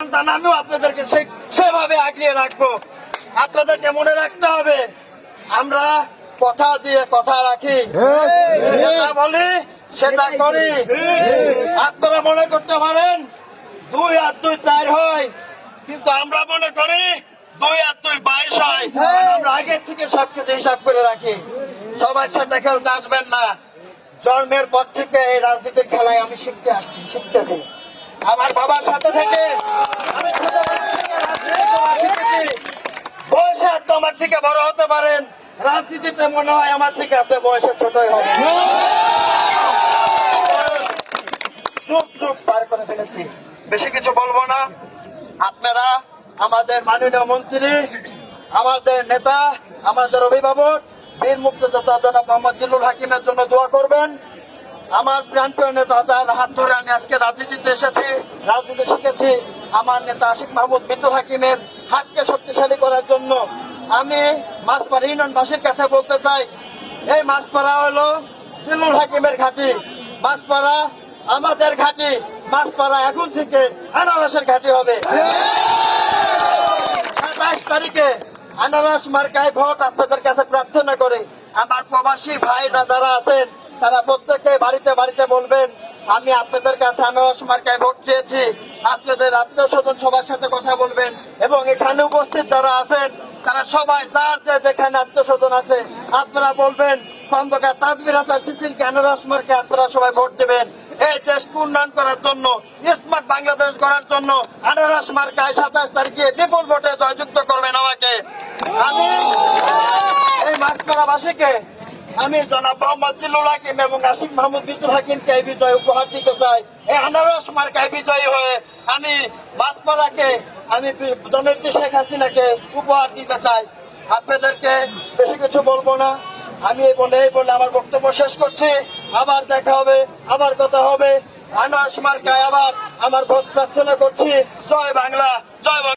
সন্তান, আমিও আপনাদেরকে সেভাবে আগিয়ে রাখবো। আপনাদেরকে মনে রাখতে হবে, আমরা কথা দিয়ে কথা রাখি, যেটা বলি সেটা করি। আপনারা মনে করতে পারেন 2 আর 2 4 হয়, কিন্তু আমরা মনে করি 2 আর 2 22 হয়। আমরা আগের থেকে সবকিছু হিসাব করে রাখি। সবার সাথে খেলতে আসবেন না। জন্মের পর থেকে এই রাজনীতির খেলায় আমি শিখতেছি। আমার বাবার সাথে থেকে আমি ছোটবেলা থেকে রাজনীতি করা শিখেছি। বয়সে তো আমার থেকে বড় হতে পারেন, রাজনীতিতে মনে হয় আমার থেকে আপনার বয়সে ছোটই হবে। চুপ পার করে ফেলেছি, বেশি কিছু বলবো না। আপনারা আমাদের মাননীয় মন্ত্রী, আমাদের নেতা, আমাদের অভিভাবক বীর মুক্তিযোদ্ধা জনাব মোহাম্মদ জিল্লুল হাকিমের জন্য দোয়া করবেন। আমার প্রাণপ্রিয় নেতা, যার হাত ধরে আমি আজকে রাজনীতিতে এসেছি, রাজনীতি শিখেছি, আমার নেতা আশিক মাহমুদ মিতুল হাকিমের হাতকে শক্তিশালী করার জন্য আমি মাছপাড়া ইউনিয়নবাসীর কাছে বলতে চাই, এই মাছপাড়া হলো জিল্লুল হাকিমের ঘাঁটি, মাছপাড়া আমাদের ঘাঁটি, মাছপাড়া এখন থেকে আনারসের ঘাঁটি হবে। 27 তারিখে আনারস মার্কায় ভোট আপনাদের কাছে প্রার্থনা করে আমার প্রবাসী ভাইরা যারা আছেন তারা প্রত্যেকে বাড়িতে বাড়িতে বলবেন, আমি আপনাদের কাছে আনারস মার্কায় ভোট চেয়েছি। আপনাদের আত্মীয় স্বজন সবার সাথে কথা বলবেন এবং এখানে উপস্থিত যারা আছেন তারা সবাই যার যেখানে আত্মীয় স্বজন আছে আপনারা বলবেন খন্দকার তাজবির হাসান সিসিলকে আনারস মার্কায় আপনারা সবাই ভোট দেবেন। এই দেশকে উন্নয়ন করার জন্য, স্মার্ট বাংলাদেশ করার জন্য আনারস মার্কায় 27 তারিখে বিপুল ভোটে জয়যুক্ত করবেন আমাকে। আমি এই মাছপাড়াবাসীকে আমি জনাব মোহাম্মদ জিল্লুল হাকিম এবং আশিক মাহমুদ মিতুল হাকিমকে এই বিজয় উপহার দিতে চাই। এই আনারস মার্কায় বিজয়ী হয়ে আমি মাছপাড়াকে, আমি জননেত্রী শেখ হাসিনাকে উপহার দিতে চাই। আপনাদেরকে বেশি কিছু বলবো না, আমি এই বলে আমার বক্তব্য শেষ করছি। আবার দেখা হবে, আবার কথা হবে। আনারস মার্কায় আবার আমার ভোট প্রার্থনা করছি। জয় বাংলা, জয় বাংলা।